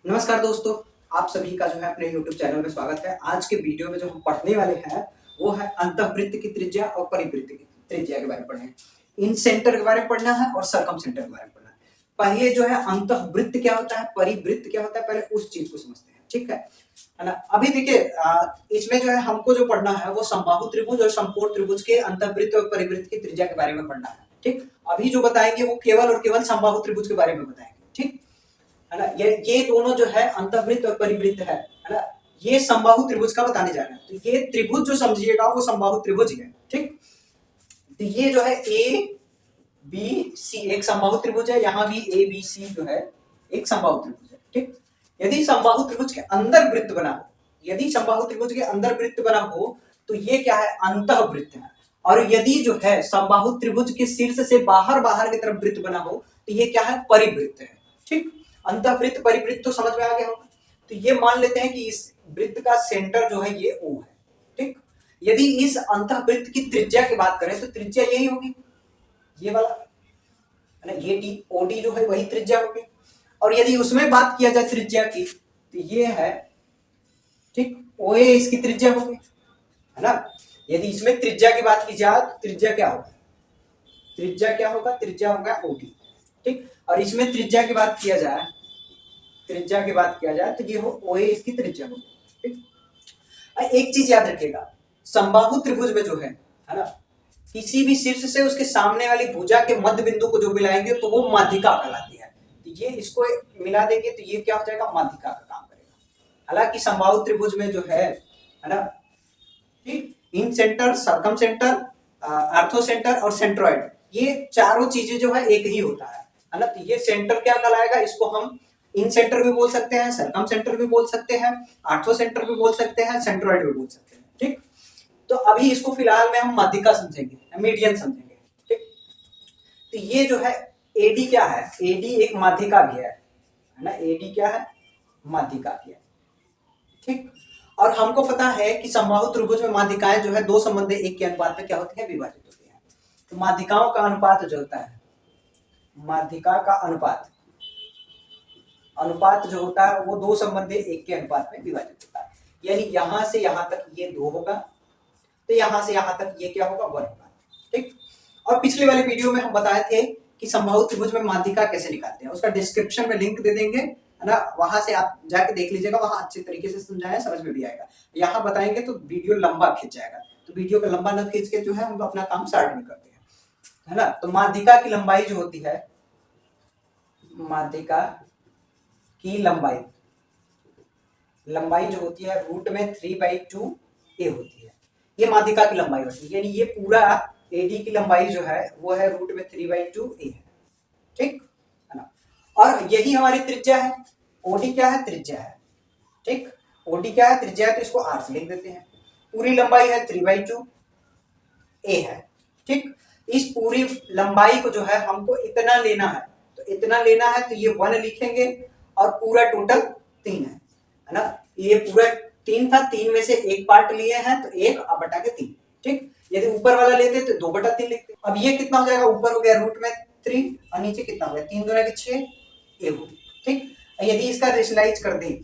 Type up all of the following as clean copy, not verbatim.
नमस्कार दोस्तों, आप सभी का जो है अपने YouTube चैनल में स्वागत है। आज के वीडियो में जो हम पढ़ने वाले हैं वो है अंतःवृत्त की त्रिज्या और परिवृत्त की त्रिज्या के बारे में पढ़ें। इन सेंटर के बारे में पढ़ना है और सरकम सेंटर के बारे में पढ़ना है। पहले जो है अंतःवृत्त क्या होता है, परिवृत्त क्या होता है, पहले उस चीज को समझते हैं। ठीक है ना। अभी देखिए इसमें जो है हमको जो पढ़ना है वो समबाहु त्रिभुज और समकोण त्रिभुज के अंतःवृत्त और परिवृत्त की त्रिज्या के बारे में पढ़ना है। ठीक, अभी जो बताएंगे वो केवल और केवल समबाहु त्रिभुज के बारे में बताएंगे। ठीक है ना। ये दोनों जो है अंतःवृत्त और परिवृत्त है ना। ये समबाहु त्रिभुज का बताने जा रहे हैं। तो ये त्रिभुज जो समझिएगा वो समबाहु त्रिभुज ही है। ठीक, तो ये जो है ए बी सी एक समबाहु त्रिभुज है। यहाँ भी ए बी सी जो है एक समबाहु त्रिभुज है। ठीक, यदि समबाहु त्रिभुज के अंदर वृत्त बना हो, यदि समबाहु त्रिभुज के अंदर वृत्त बना हो तो ये क्या है, अंतःवृत्त है। और यदि जो है समबाहु त्रिभुज के शीर्ष से बाहर बाहर की तरफ वृत्त बना हो तो ये क्या है, परिवृत्त है। ठीक, अंतःवृत्त परिवृत्त तो समझ में आ गया होगा। तो ये मान लेते हैं कि इस वृत्त का सेंटर जो है ये O है। ठीक, यदि इस अंतःवृत्त की त्रिज्या की बात करें तो त्रिज्या यही होगी, ये वाला है ना, ये डी ओडी जो है वही त्रिज्या होगी। और यदि उसमें बात किया जाए त्रिज्या की तो ये है, ठीक, OA इसकी त्रिज्या होगी, है ना। यदि इसमें त्रिज्या की बात की जाए तो त्रिज्या क्या होगा, त्रिज्या क्या होगा, त्रिज्या होगा ओडी। ठीक, और इसमें त्रिज्या की बात किया जाए, त्रिज्या की बात किया जाए तो ये हो OA इसकी त्रिज्या होगी। ठीक, एक चीज याद रखिएगा, समबाहु त्रिभुज में जो है ना, किसी भी शीर्ष से उसके सामने वाली भुजा के मध्य बिंदु को जो मिलाएंगे तो वो माध्यिका कहलाती है। तो ये इसको मिला देंगे तो ये क्या हो जाएगा, माध्यिका का काम करेगा। हालांकि समबाहु त्रिभुज में जो है ना, ठीक, इन सेंटर, सरकम सेंटर, आर्थो सेंटर और सेंट्रॉइड, ये चारों चीजें जो है एक ही होता है ना। तो ये सेंटर क्या कहलाएगा, इसको हम इन सेंटर भी बोल सकते हैं, सरकम सेंटर भी बोल सकते हैं, आर्थो सेंटर भी बोल सकते हैं, सेंट्रॉइड भी बोल सकते हैं। ठीक, तो अभी इसको फिलहाल में हम माध्यिका समझेंगे, मीडियन समझेंगे। ठीक, तो ये जो है एडी क्या है, एडी एक माध्यिका भी है ना। एडी क्या है, माध्यिका भी है। ठीक, और हमको पता है कि समबाहु त्रिभुज में माध्यिकाएं जो है दो संबंध एक के अनुपात में क्या होती है, विभाजित होती है। तो माध्यिकाओं का अनुपात जो होता है, माध्यिका का अनुपात, अनुपात जो होता है वो दो संबंध एक के अनुपात में विभाजित होता है। यानी यहां से यहां तक ये 2 होगा तो यहां से यहां तक ये क्या होगा, 1 होगा। ठीक, और पिछले वाले वीडियो में हम बताए थे कि समबाहु त्रिभुज में माध्यिका कैसे निकालते हैं, उसका डिस्क्रिप्शन में लिंक दे देंगे, है ना। वहां से आप जाके देख लीजिएगा, वहां अच्छे तरीके से समझाया, समझ में भी आएगा। यहाँ बताएंगे तो वीडियो लंबा खिंच जाएगा, तो वीडियो का लंबा न खींच के जो है हम अपना काम स्टार्ट भी करते हैं, है ना। तो माध्यिका की लंबाई जो होती है, माध्यिका की लंबाई, लंबाई जो होती है रूट में 3/2 ए होती है। ये माध्यिका की लंबाई होती है, यानी ये पूरा एडी की लंबाई जो है वो है रूट में 3/2 ए है। ठीक है ना। और यही हमारी त्रिज्या है। ओडी क्या है, त्रिज्या है। ठीक, ओडी क्या है, त्रिज्या है, तो इसको आर से लिख देते हैं। पूरी लंबाई है 3/2 ए है। ठीक, इस पूरी लंबाई को जो है हमको इतना लेना है, तो इतना लेना है तो ये 1 लिखेंगे और पूरा टोटल 3 है ना। ये पूरा 3 था, 3 में से एक पार्ट लिए हैं तो 1 बटा के 3। ठीक, यदि ऊपर वाला लेते तो 2/3 लिखते। अब ये कितना हो जाएगा, ऊपर हो गया रूट में 3 और नीचे कितना हो गया, 3 दूना के 6 ए हो। ठीक, यदि इसका रेशनलाइज कर दें,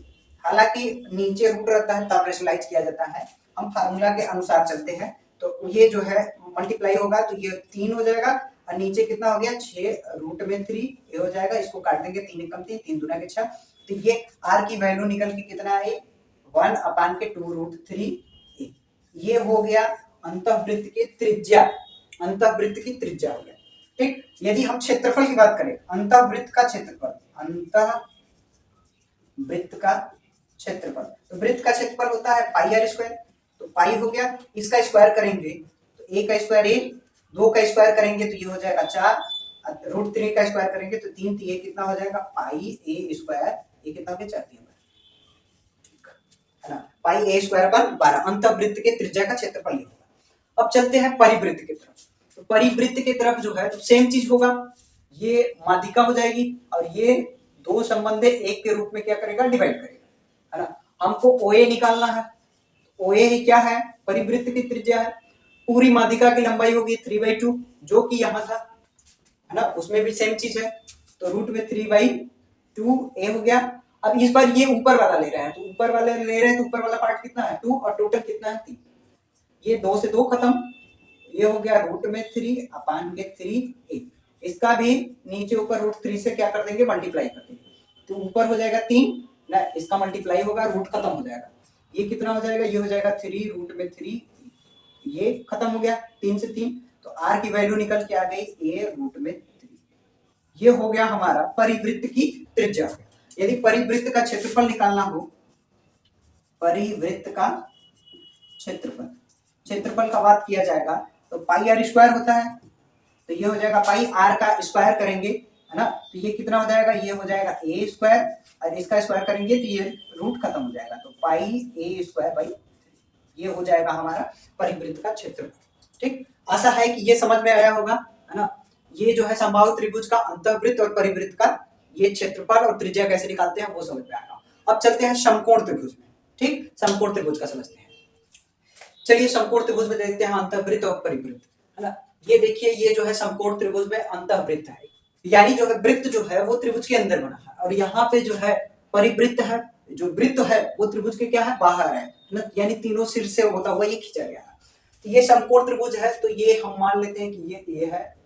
हालांकि नीचे रूट रहता है तब रेशनलाइज किया जाता है, हम फार्मूला के अनुसार चलते हैं। तो ये जो है मल्टीप्लाई होगा तो ये 3 हो जाएगा और नीचे कितना हो गया, 6 रूट में 3 ये हो जाएगा। इसको काट देंगे, 3 एकम 3, 3 दूना के 6। तो ये आर की वैल्यू निकल के कितना आई, 1/2√3 ए। ये हो गया अंतःवृत्त की त्रिज्या, अंतःवृत्त की त्रिज्या हो गया। ठीक, यदि हम क्षेत्रफल की बात करें, अंतःवृत्त का क्षेत्रफल, अंतःवृत्त का क्षेत्रफल, तो वृत्त का क्षेत्रफल होता है पाई आर स्क्वायर। तो पाई हो गया, इसका स्क्वायर करेंगे तो ए का स्क्वायर ए, 2 का स्क्वायर करेंगे तो ये हो जाएगा 4, √3 का स्क्वायर करेंगे तो 3, तो ये कितना हो जाएगा, पाई ए स्क्वायर, ये कितना हो गया, 4 है ना। पाई ए स्क्वायर पर 12 अंतःवृत्त के त्रिज्या का क्षेत्रफल ये होगा। अब चलते हैं परिवृत्त की तरफ। तो परिवृत्त की तरफ जो है तो सेम चीज होगा, ये माध्यिका हो जाएगी और ये दो संबंध एक के रूप में क्या करेगा, डिवाइड करेगा, है ना। हमको OA निकालना है, OA ही क्या है, परिवृत्त की त्रिज्या है। पूरी माध्यिका की लंबाई होगी 3/2 जो कि यहां था, है ना, उसमें भी सेम चीज है। तो रूट में 3/2 ए हो गया अब इस बार ये ऊपर वाला ले रहे हैं, तो ऊपर वाले ले रहे हैं तो ऊपर वाला पार्ट कितना है 2 और टोटल कितना है 3। ये 2 से 2 खत्म, ये हो गया रूट में 3 अपान के 3 a। इसका भी नीचे ऊपर रूट 3 से क्या कर देंगे मल्टीप्लाई कर देंगे, तो ऊपर हो जाएगा 3 ना, इसका मल्टीप्लाई होगा रूट खत्म हो जाएगा। ये कितना हो जाएगा, ये हो जाएगा 3 रूट में 3, ये खत्म हो गया 3 से 3, तो r की वैल्यू निकल के आ गई a रूट में 3। ये हो गया हमारा परिवृत्त की त्रिज्या। यदि परिवृत्त का क्षेत्रफल निकालना हो, परिवृत्त का क्षेत्रफल, क्षेत्रफल का बात किया जाएगा तो पाई आर स्क्वायर होता है, तो ये हो जाएगा पाई आर का स्क्वायर करेंगे है ना, तो ये कितना हो जाएगा, ये हो जाएगा ए स्क्वायर, और इसका स्क्वायर करेंगे तो ये रूट खत्म हो जाएगा, तो पाई ए स्क्वायर बाई, ये हो जाएगा हमारा परिवृत्त का क्षेत्रफल। ठीक, आशा है कि ये समझ में आया होगा है ना। ये जो है समबाहु त्रिभुज का अंतःवृत्त और परिवृत्त का ये क्षेत्रफल और त्रिज्या कैसे निकालते हैं वो समझ में आया। अब चलते हैं समकोण त्रिभुज में। ठीक, समकोण त्रिभुज का समझते हैं। चलिए समकोण त्रिभुज में देखते हैं अंतःवृत्त और परिवृत्त है ना। ये देखिए, ये जो है समकोण त्रिभुज में अंतःवृत्त है, यानी जो है वृत्त जो है वो त्रिभुज के अंदर बना है, और यहाँ पे जो है परिवृत्त है, जो वृत्त है वो त्रिभुज के क्या है बाहर है ना, यानी तीनों सिर से होता हुआ ये खींचा गया है। तो ये समकोण त्रिभुज है, तो ये हम मान लेते हैं कि ये ए है,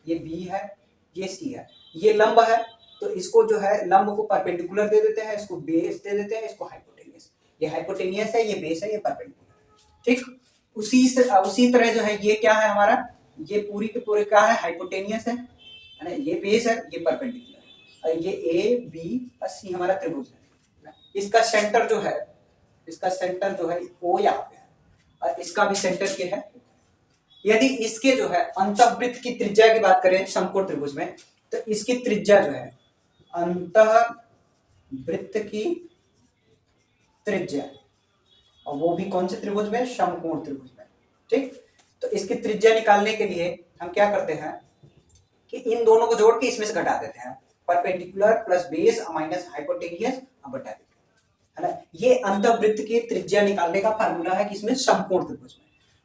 ये बी है, ये सी है, ये लंब है, तो इसको जो है लंब को परपेंडिकुलर दे देते हैं, इसको बेस दे देते हैं, इसको हाइपोटेनियस। ये हाइपोटेनियस है, ये बेस है, ये परपेंडिकुलर। ठीक, उसी तरह जो है ये क्या है हमारा, ये पूरी के पूरे क्या है हाइपोटेनियस है ना, ये बेस है, ये परपेंडिकुलर है, और ये ए बी और सी हमारा त्रिभुज है। इसका सेंटर जो है, इसका सेंटर जो है ओ यहाँ पे है, और इसका भी सेंटर क्या है। यदि इसके जो है अंतःवृत्त की त्रिज्या की बात करें समकोण त्रिभुज में, तो इसकी त्रिज्या जो है अंतःवृत्त की त्रिज्या, और वो भी कौन से त्रिभुज में, समकोण त्रिभुज में। ठीक, तो इसकी त्रिज्या निकालने के लिए हम क्या करते हैं कि इन दोनों को जोड़ के इसमें से घटा देते हैं, perpendicular plus base minus hypotenuse बटा है ना। ये अंतःवृत्त की त्रिज्या निकालने का फार्मूला है किसमें, समकोण त्रिभुज में।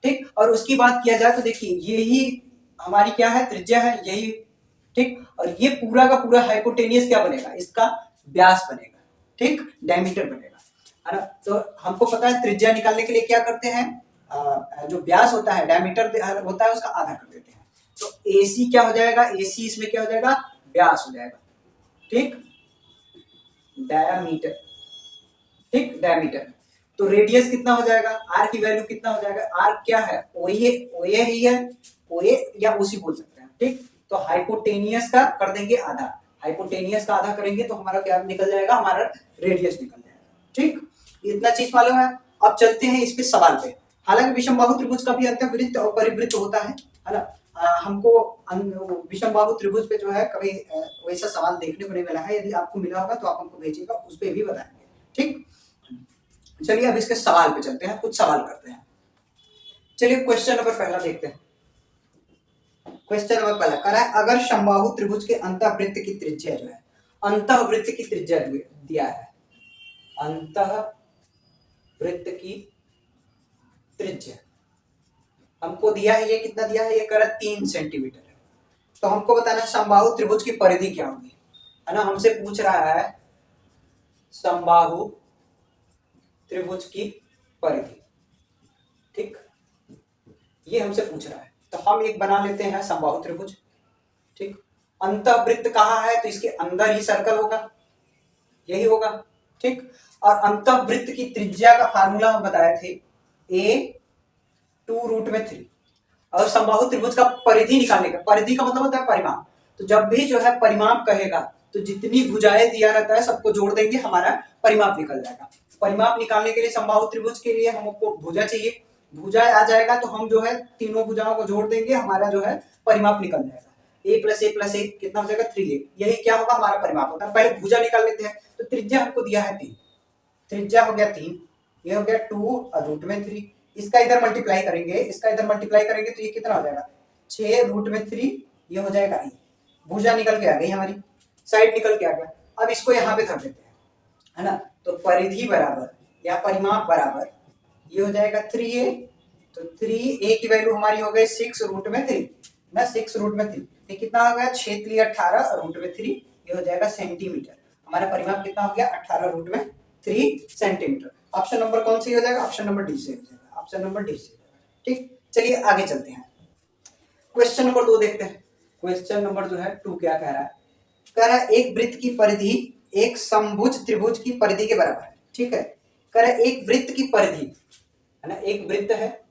ठीक, और उसकी बात किया जाए तो देखिए यही हमारी क्या है त्रिज्या है यही। ठीक, और ये पूरा का पूरा हाइपोटेनियस क्या बनेगा, इसका व्यास बनेगा। ठीक, डायमीटर बनेगा है ना। तो हमको पता है त्रिज्या निकालने के लिए क्या करते हैं, जो व्यास होता है डायमीटर होता है उसका आधा कर देते हैं, तो AC क्या हो जाएगा, AC इसमें क्या हो जाएगा व्यास हो जाएगा। ठीक, डायमीटर। ठीक, डायमीटर। तो रेडियस कितना हो जाएगा, R की वैल्यू कितना हो जाएगा, R क्या है OA ही है, OA या OC बोल सकते हैं। ठीक, तो हाइपोटेनियस का कर देंगे आधा, हाइपोटेनियस का आधा करेंगे तो हमारा क्या निकल जाएगा, हमारा रेडियस निकल जाएगा। ठीक, इतना चीज मालूम है। अब चलते हैं इस पे सवाल पे। हालांकि विषमबाहु त्रिभुज का भी अंतःवृत्त और परिवृत्त होता है ना। हमको विषमबाहु त्रिभुज पे जो है कभी वैसा सवाल देखने को नहीं मिला है, यदि आपको मिला होगा तो आप हमको भेजिएगा, उस पे भी बताएंगे। ठीक, चलिए अब इसके सवाल पे चलते हैं, कुछ सवाल करते हैं। चलिए क्वेश्चन नंबर पहला देखते हैं। क्वेश्चन नंबर पहला करा है, अगर समबाहु त्रिभुज के अंतःवृत्त की त्रिज्या जो है, अंतःवृत्त की त्रिज्या दिया है, अंतःवृत्त की त्रिज्या हमको दिया है, ये कितना दिया है, ये करा 3 सेंटीमीटर है। तो हमको बताना है समबाहु त्रिभुज की परिधि क्या होगी है ना। हमसे पूछ रहा है समबाहु त्रिभुज की परिधि। ठीक, ये हमसे पूछ रहा है, तो हम एक बना लेते हैं समबाहु त्रिभुज। ठीक, अंतःवृत्त कहाँ है, तो इसके अंदर ही सर्कल होगा, यही होगा। ठीक, और अंतःवृत्त की त्रिज्या का फार्मूला हम बताए थे A2√3। और समबाहु त्रिभुज का परिधि निकालने का, परिधि का मतलब होता है परिमाप, तो जब भी जो है परिमाप कहेगा तो जितनी भुजाएं दिया रहता है सबको जोड़ देंगे, हमारा परिमाप निकल जाएगा। परिमाप निकालने के लिए समबाहु त्रिभुज के लिए हमको भुजा चाहिए, भुजा आ जाएगा तो हम जो है तीनों भुजाओं को जोड़ देंगे, हमारा जो है परिमाप निकल जाएगा। A + A + A कितना हो जाएगा 3A, यही क्या होगा हमारा परिमाप होता है। पहले भुजा निकाल लेते हैं, तो त्रिज्या हमको दिया है 3, त्रिज्या हो गया 3, ये हो गया 2√3, इसका इधर मल्टीप्लाई करेंगे, इसका इधर मल्टीप्लाई करेंगे तो ये कितना हो जाएगा 6√3, ये हो जाएगा E। भुजा निकल के आ गई हमारी, साइड निकल के आ गया। अब इसको यहाँ पे धर देते हैं है ना, तो परिधि बराबर या परिमाप बराबर ये हो जाएगा 3A, तो 3A की वैल्यू हमारी हो गई 6√3 ना, 6√3, ये कितना हो गया 6 × 18 √3, ये हो जाएगा सेंटीमीटर। हमारा परिमाप कितना हो गया 18√3 सेंटीमीटर। ऑप्शन नंबर कौन सी हो जाएगा? ऑप्शन नंबर डी से हो जाएगा, ऑप्शन नंबर डी से। ठीक, चलिए आगे चलते हैं। क्वेश्चन नंबर 2 देखते हैं। क्वेश्चन नंबर जो है 2 क्या कह रहा है? कह रहा है एक वृत्त की परिधि एक समभुज त्रिभुज की परिधि के बराबर है। ठीक है, कह रहा है एक वृत्त की परिधि है ना, एक वृत्त है,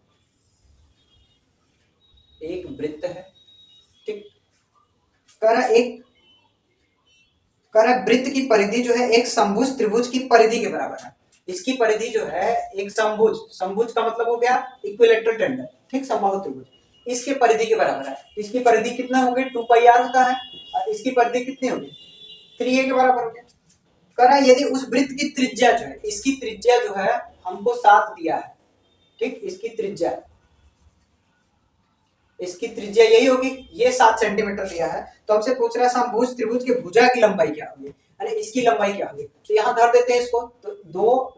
एक वृत्त है। ठीक, कह रहा है वृत्त की परिधि जो है एक समभुज त्रिभुज की परिधि के बराबर है। इसकी परिधि जो है एक समभुज, समभुज का मतलब हो गया इक्विलैटरल ट्रायंगल, ठीक, समबाहु त्रिभुज, इसके परिधि के बराबर है। इसकी परिधि कितना होगी? 2πr होता है, और इसकी परिधि कितनी होगी? 3a के बराबर हो गया। कह रहा है यदि उस वृत्त की त्रिज्या जो है, इसकी त्रिज्या जो है हमको 7 दिया है। ठीक, इसकी त्रिज्या यही होगी, ये 7 सेंटीमीटर दिया है। तो हमसे पूछ रहा है समभुज त्रिभुज के भुजा की लंबाई क्या होगी, अरे इसकी लंबाई क्या होगी? तो यहाँ धर देते हैं इसको, तो 2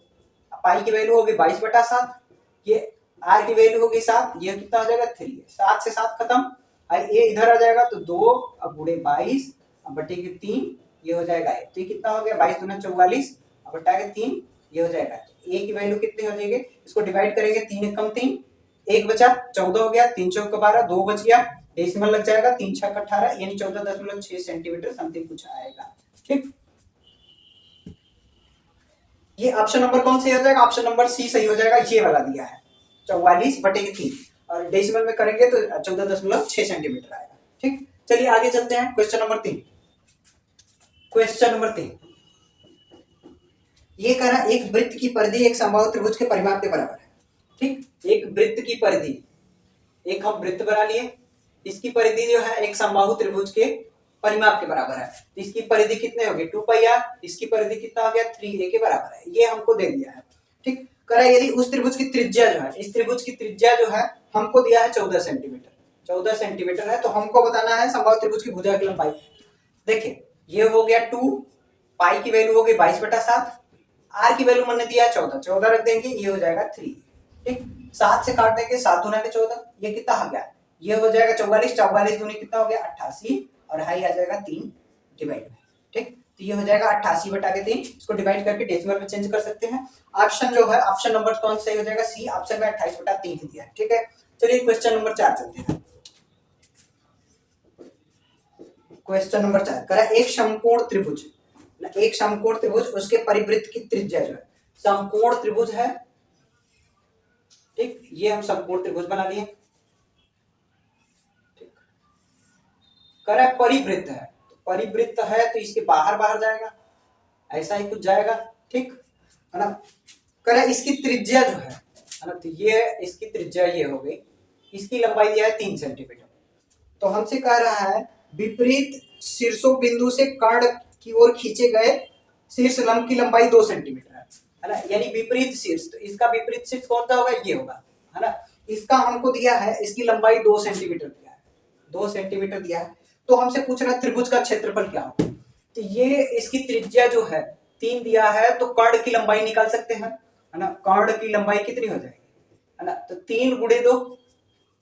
पाई की वैल्यू होगी 22/7, ये आर की वैल्यू होगी 7, ये कितना हो जाएगा 3, 7 से 7 खत्म, और ये इधर आ जाएगा तो 2 अब गुणे 22 अब बटे के 3, ये हो जाएगा। तो ये कितना हो गया 22 दूना 44 अब बटा के 3, ये हो जाएगा। तो ए की वैल्यू कितनी हो जाएगी? इसको डिवाइड करेंगे, 3 एकम 3, 1 बचा 14 हो गया, 3 चौक 12, 2 बच गया, डेसिमल लग जाएगा, 3 छक 18 यानी 14.6 सेंटीमीटर समथिंग कुछ आएगा। ठीक, ये ऑप्शन नंबर कौन सही हो जाएगा? ऑप्शन नंबर सी सही हो जाएगा, ये वाला दिया है 44 बटे के 3, और डेसिमल में करेंगे तो 14.6 सेंटीमीटर आएगा। ठीक, चलिए आगे चलते हैं। क्वेश्चन नंबर 3, क्वेश्चन नंबर 3 ये कह रहा है एक वृत्त की परिधि एक समबाहु त्रिभुज के परिमाप के बराबर है। ठीक, एक वृत्त की परिधि, एक हम वृत्त बना लिए, इसकी परिधि जो है एक समबाहु त्रिभुज के परिमाप के बराबर है। तो इसकी परिधि कितने होगी? 2πr, इसकी परिधि कितना हो गया 3a के बराबर है, ये हमको दे दिया है। ठीक, कह रहा है यदि उस त्रिभुज की त्रिज्या जो है, इस त्रिभुज की त्रिज्या जो है हमको दिया है 14 सेंटीमीटर, 14 सेंटीमीटर है, तो हमको बताना है समबाहु त्रिभुज की भुजा की लंबाई। देखिए ये हो गया 2, पाई की वैल्यू हो गई 22/7, आर की वैल्यू मैंने दिया है 14, 14 रख देंगे, ये हो जाएगा 3। ठीक, 7 से काट देंगे, 7 दूना के 14, ये कितना आ गया? ये हो जाएगा 44, 44 दूनी कितना हो गया 88, और हाई आ जाएगा 3 डिवाइड में। ठीक, तो ये हो जाएगा 88 बटा के 3, इसको डिवाइड करके डेसिमल में चेंज कर सकते हैं। ऑप्शन जो है ऑप्शन नंबर कौन सही हो जाएगा? सी, ऑप्शन में 28/3 ही दिया है। ठीक है, चलिए क्वेश्चन नंबर 4 चलते हैं। क्वेश्चन नंबर 4 कह रहा है एक समकोण त्रिभुज, एक समकोण त्रिभुज उसके परिवृत्त की त्रिज्या जो है, समकोण त्रिभुज है। ठीक, ये हम समकोण त्रिभुज बना लिए। ठीक, कह रहा है परिवृत्त है, तो परिवृत्त है तो इसके बाहर बाहर जाएगा, ऐसा ही कुछ जाएगा। ठीक है ना, कह रहा है इसकी त्रिज्या जो है ना, तो ये इसकी त्रिज्या ये हो गई, इसकी लंबाई दिया है 3 सेंटीमीटर। तो हमसे कह रहा है विपरीत शीर्षो बिंदु से कर्ण की ओर खींचे गए शीर्ष लंब की लंबाई 2 सेंटीमीटर है ना, यानी विपरीत शीर्ष, तो इसका विपरीत शीर्ष कौन सा होगा? ये होगा, है ना। इसका हमको दिया है, इसकी लंबाई 2 सेंटीमीटर दिया है, 2 सेंटीमीटर दिया है। तो हमसे पूछ रहा है त्रिभुज का क्षेत्रफल क्या होगा? तो ये इसकी त्रिज्या जो है 3 दिया है, तो कर्ण की लंबाई निकाल सकते हैं, है ना। कर्ण की लंबाई कितनी हो जाएगी, है ना, तो 3 गुणे 2।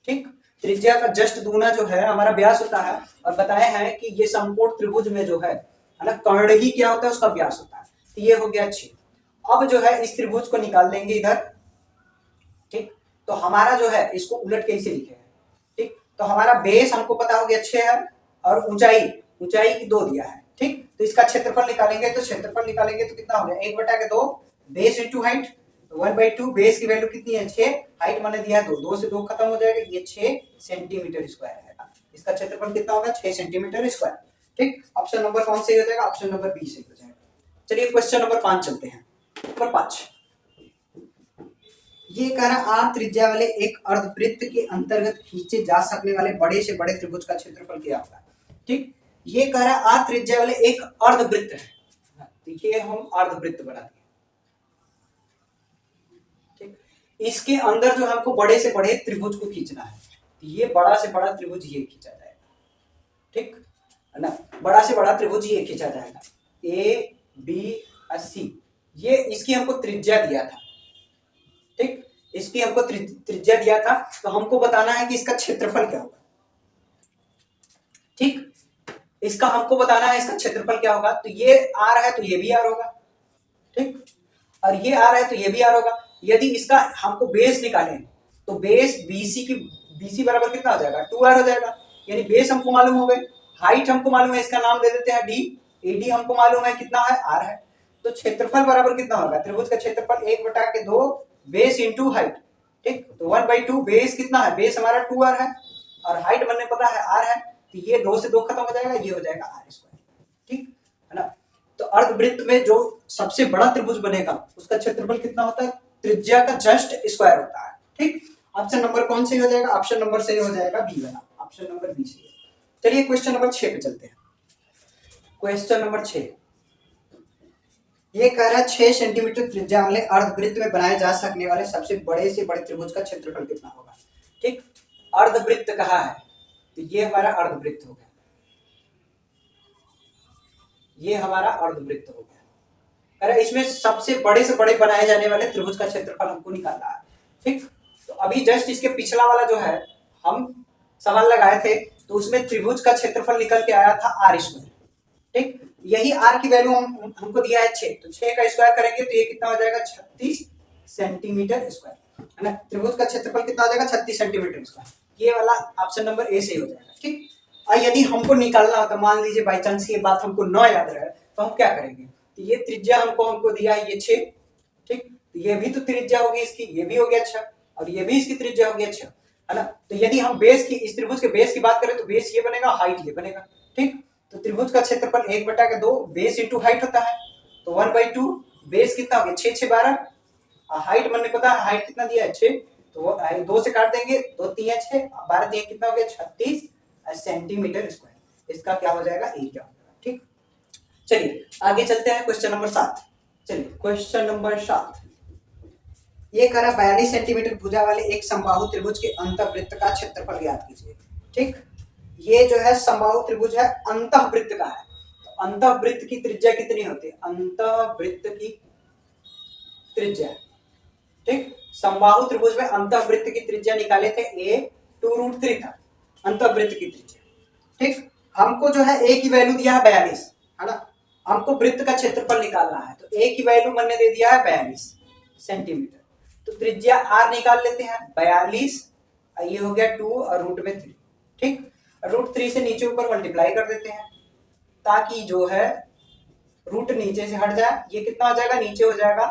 ठीक, त्रिज्या का जस्ट दूना जो है हमारा व्यास होता है, और बताया है कि ये समकोण त्रिभुज में जो है ना, कर्ण ही क्या होता है? उसका व्यास होता है। तो ये हो गया 6। अब जो है इस त्रिभुज को निकाल देंगे इधर। ठीक, तो हमारा जो है इसको उलट के इसे लिखेंगे। ठीक, तो हमारा बेस हमको पता हो गया 6 है, और ऊंचाई 2 दिया है। ठीक, तो इसका क्षेत्रफल निकालेंगे, तो क्षेत्रफल निकालेंगे तो कितना हो गया 1/2 बेस इंटू हाइट, 1/2 बेस की वैल्यू कितनी है 6, हाइट मैंने दिया 2, 2 से 2 खत्म हो जाएगा, ये 6 सेंटीमीटर स्क्वायर है। इसका क्षेत्रफल कितना होगा 6 सेंटीमीटर स्क्वायर। ठीक, ऑप्शन नंबर कौन सही हो जाएगा? ऑप्शन नंबर बी सही हो जाएगा। चलिए क्वेश्चन नंबर 5 चलते हैं। नंबर 5 ये कह रहा आर त्रिज्या वाले एक अर्धवृत्त के अंतर्गत खींचे जा सकने वाले बड़े से बड़े त्रिभुज का क्षेत्रफल क्या होगा? ठीक, ये कह रहा आर त्रिज्या वाले एक अर्धवृत्त है, देखिए हम अर्धवृत्त बना दिए। ठीक, इसके अंदर जो हमको बड़े से बड़े त्रिभुज को खींचना है, ये बड़ा से बड़ा त्रिभुज ये खींचा जाएगा। ठीक है ना, बड़ा से बड़ा त्रिभुज ये खींचा जाएगा, ए बी सी, ये इसकी हमको त्रिज्या दिया था। ठीक, इसकी हमको त्रिज्या दिया था, तो हमको बताना है कि इसका क्षेत्रफल क्या होगा। ठीक, इसका हमको बताना है इसका क्षेत्रफल क्या होगा। तो ये आर है तो ये भी आर होगा, ठीक, और ये आर है तो ये भी आर होगा। यदि इसका हमको बेस निकालें तो बेस बीसी बराबर कितना हो जाएगा, 2r हो जाएगा। यानी बेस हमको मालूम हो गए, हाइट हमको मालूम है, इसका नाम दे देते हैं डी, एडी हमको मालूम है कितना है, आर है। तो क्षेत्रफल बराबर कितना होगा, त्रिभुज का क्षेत्रफल 1/2 बेस इंटू हाइट, ठीक। तो 1/2 बेस कितना है, बेस हमारा 2r है और हाइट बनने पता है r है। तो ये 2 से 2 खत्म हो जाएगा, ये हो जाएगा r स्क्वायर, ठीक है ना। तो अर्धवृत्त में जो सबसे बड़ा त्रिभुज बनेगा उसका क्षेत्रफल कितना होता है, त्रिज्या का जस्ट स्क्वायर होता है, ठीक। ऑप्शन नंबर कौन से हो जाएगा, ऑप्शन नंबर सही हो जाएगा बी वाला, ऑप्शन नंबर बी सही है। चलिए क्वेश्चन नंबर 6 पे चलते हैं। क्वेश्चन नंबर 6 ये कह रहा है 6 सेंटीमीटर त्रिज्या वाले अर्धवृत्त में बनाए जा सकने वाले सबसे बड़े से बड़े त्रिभुज का क्षेत्रफल कितना होगा, ठीक। अर्धवृत्त कहा है तो ये हमारा अर्धवृत्त हो गया, ये हमारा अर्धवृत्त हो गया। अरे इसमें सबसे बड़े से बड़े बनाए जाने वाले त्रिभुज का क्षेत्रफल हमको निकालना है, ठीक। तो अभी जस्ट इसके पिछला वाला जो है हम सवाल लगाए थे तो उसमें त्रिभुज का क्षेत्रफल निकल के आया था आर स्क्वायर, ठीक। यही आर की वैल्यू हमको दिया है 6, तो 6 का स्क्वायर करेंगे तो ये कितना हो जाएगा 36 सेंटीमीटर स्क्वायर, है ना। त्रिभुज का क्षेत्रफल कितना हो जाएगा 36 सेंटीमीटर स्क्वायर, ये वाला ऑप्शन नंबर ए से हो जाएगा, ठीक। और यदि हमको निकालना होता, मान लीजिए बाई चांस ये बात हमको न याद रहे तो हम क्या करेंगे, तो ये त्रिज्या हमको दिया है ये 6, ठीक। तो ये भी तो त्रिज्या होगी इसकी, ये भी हो गया 6 और ये भी इसकी त्रिज्या हो गया 6, है ना। तो यदि हम बेस की, इस त्रिभुज के बेस की बात करें तो बेस ये बनेगा, हाइट ये बनेगा, ठीक। तो त्रिभुज का क्षेत्रफल 1/2 बेस इंटू हाइट होता है, तो 1/2 बेस कितना हो गया 6 6 12, हाइट मैंने पता है हाइट कितना दिया है 6, तो वो 2 से काट देंगे, 2 3 6 12 3 कितना हो गया 36 सेंटीमीटर स्क्वायर, इसका क्या हो जाएगा एरिया, ठीक। चलिए आगे चलते हैं क्वेश्चन नंबर 7। चलिए क्वेश्चन नंबर 7 ये कह रहा 42 सेंटीमीटर भुजा वाले एक समबाहु त्रिभुज के अंतःवृत्त का क्षेत्रफल ज्ञात कीजिए, ठीक। ये जो है समबाहु त्रिभुज है, अंतःवृत्त का है। तो अंतःवृत्त की त्रिज्या कितनी होती है, अंतःवृत्त की त्रिज्या, ठीक। समबाहु त्रिभुज में अंतःवृत्त की त्रिज्या निकाले थे a 2√3 था अंतःवृत्त की त्रिज्या, ठीक। हमको जो है a की वैल्यू दिया है 42, है ना। हमको वृत्त का क्षेत्रफल निकालना है, तो a की वैल्यू मैंने दे दिया है 42 सेंटीमीटर, तो त्रिज्या r निकाल लेते हैं 42, ये हो गया 2 और √3, ठीक। √3 से नीचे ऊपर मल्टीप्लाई कर देते हैं ताकि जो है रूट नीचे से हट जाए, ये कितना हो जाएगा नीचे हो जाएगा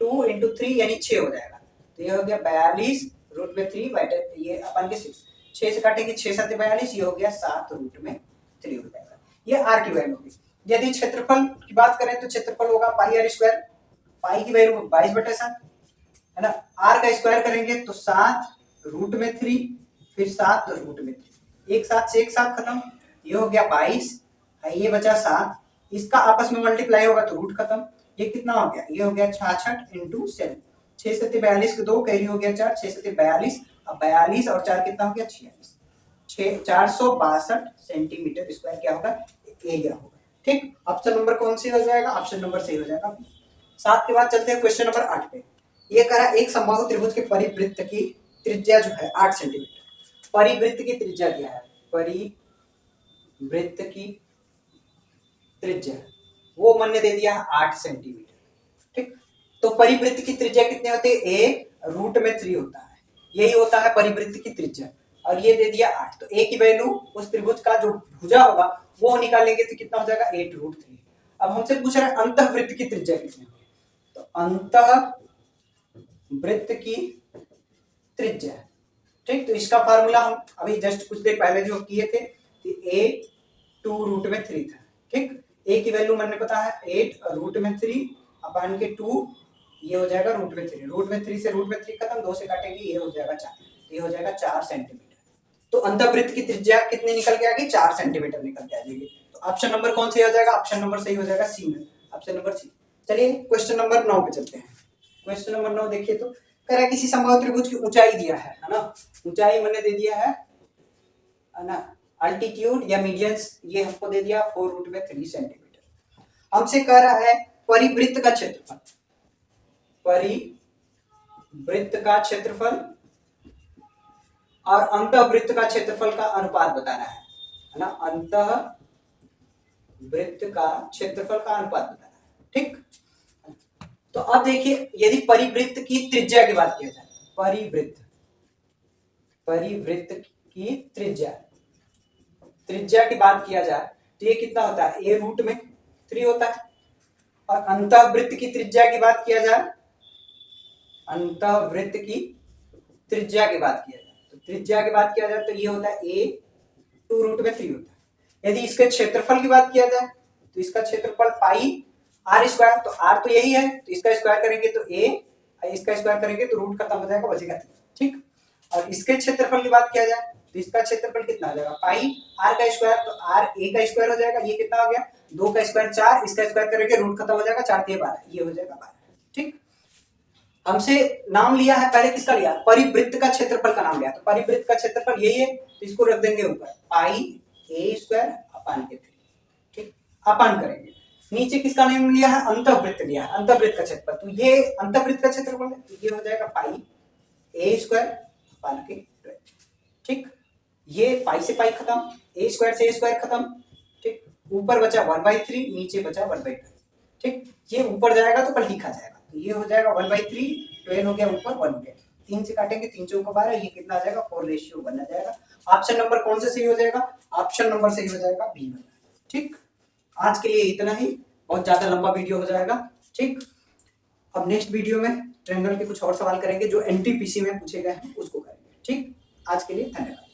2 × 3 यानी 6 हो जाएगा। तो ये हो गया 42 √3 बटे ये अपन के 6 से काटेंगे 6 7 42, ये हो गया 7 √3 हो जाएगा, ये r की वैल्यू होगी। यदि क्षेत्रफल की बात करें तो क्षेत्रफल होगा पाई r स्क्वायर, पाई की वैल्यू 22/7, है ना। r का स्क्वायर करेंगे तो 7 √3 फिर 7 √3, एक साथ से एक साथ खत्म, ये हो गया 22, ये बचा 7, इसका आपस में मल्टीप्लाई होगा तो रूट खत्म, ये कितना हो गया, ये हो गया 66 × 7, 6 7 42 के 2 कैरी हो गया 4, 6 7 42, अब 42 और 4 कितना हो गया 46, 462 सेंटीमीटर स्क्वायर क्या होगा एरिया होगा, ठीक। ऑप्शन नंबर कौन सी हो जाएगा, ऑप्शन नंबर सही हो जाएगा। 7 के बाद चलते हैं क्वेश्चन नंबर 8 पे। ये कह रहा है एक समबाहु त्रिभुज के परिवृत्त की त्रिज्या जो है 8 सेंटीमीटर, परिवृत्त की त्रिज्या क्या है, परिवृत्त की त्रिज्या वो मैंने दे दिया 8 सेंटीमीटर, ठीक। तो परिवृत्त की त्रिज्या कितने होते हैं, a √3 होता है, यही होता है परिवृत्त की त्रिज्या, और ये दे दिया 8, तो a की वैल्यू उस त्रिभुज का जो भुजा होगा वो निकालेंगे तो कितना हो जाएगा 8 √3। अब हमसे पूछ रहे हैं अंतःवृत्त की त्रिज्या कितनी होगी, तो अंतःवृत्त की त्रिज्या, ठीक। तो इसका फार्मूला हम अभी जस्ट कुछ देर पहले जो किए थे a 2√3 था, ठीक। a की वैल्यू मैंने पता है 8 और √3 अपन के 2, ये हो जाएगा √3, √3 से √3 खत्म, 2 से काटेंगे ये हो जाएगा 4, ये हो जाएगा 4 सेंटीमीटर। तो अंतःवृत्त की त्रिज्या कितनी निकल के आ गई 4 सेंटीमीटर निकल के आ जाएगी। तो ऑप्शन नंबर कौन सी हो जाएगा, ऑप्शन नंबर सही हो जाएगा सी में, ऑप्शन नंबर सी। चलिए क्वेश्चन नंबर 9 पे चलते हैं। क्वेश्चन नंबर 9 देखिए, तो कह रहा है किसी समबाहु त्रिभुज की ऊंचाई दिया है ना, ऊंचाई मैंने दे दिया है ना, अल्टीट्यूड या मीडियंस ये हमको दे दिया 4√3 सेंटीमीटर। हमसे कह रहा है परिवृत्त का क्षेत्रफल, परिवृत्त का क्षेत्रफल और अंतःवृत्त का क्षेत्रफल का अनुपात बताना है ना, अंतःवृत्त वृत्त का क्षेत्रफल का अनुपात बताना है। ठीक, तो अब देखिए यदि परिवृत्त की त्रिज्या की बात किया जाए, परिवृत्त की त्रिज्या की बात किया जाए तो ये कितना होता है, a रूट में 3 होता है। और अंतःवृत्त की त्रिज्या की बात किया जाए, अंतःवृत्त की त्रिज्या की बात किया जाए तो त्रिज्या की बात किया जाए तो ये होता है a 2 रूट में 3 होता है। यदि इसके क्षेत्रफल की बात किया जाए तो इसका क्षेत्रफल पाई आर स्क्वायर, तो आर तो यही है तो इसका स्क्वायर करेंगे तो a, इसका स्क्वायर करेंगे तो रूट खत्म हो जाएगा, बचेगा 3। ठीक, और इसके क्षेत्रफल की बात किया जाए तो इसका क्षेत्रफल कितना हो जाएगा, पाई आर का स्क्वायर, तो आर ए का स्क्वायर हो जाएगा, ये कितना हो गया 2 का स्क्वायर 4, इसका स्क्वायर करेंगे रूट खत्म हो जाएगा, 4 12, ये हो जाएगा 12। ठीक, हमसे नाम लिया है, पहले किसका लिया, परिवृत्त का क्षेत्रफल का नाम लिया, तो परिवृत्त का क्षेत्रफल यही है तो इसको रख देंगे ऊपर पाई ए स्क्वायर अपान के 3। ठीक, अपान करेंगे। नीचे किसका नाम लिया है, अंतःवृत्त लिया है, अंतःवृत्त का क्षेत्रफल, तो ये अंतःवृत्त का क्षेत्रफल है, तो ये हो जाएगा पाई ए स्क्वायर अपान के 12। ठीक, ये पाई से पाई खत्म, ए स्क्वायर से ए स्क्वायर खत्म। ठीक, ऊपर बचा 1/3, नीचे बचा 1/2। ठीक, ये ऊपर जाएगा तो कल लिखा जाएगा, तो ये हो जाएगा 1/3, 12 हो गया ऊपर, 1 हो गया, 3 से काटेंगे 3 चौको 12, ये कितना आ जाएगा 4:1 आ जाएगा। ऑप्शन नंबर कौन से सही हो जाएगा, ऑप्शन नंबर सही हो जाएगा बी में। ठीक, आज के लिए इतना ही, बहुत ज्यादा लंबा वीडियो हो जाएगा। ठीक, अब नेक्स्ट वीडियो में ट्रायंगल के कुछ और सवाल करेंगे जो एनटीपीसी में पूछे गए हैं, उसको करेंगे। ठीक, आज के लिए धन्यवाद।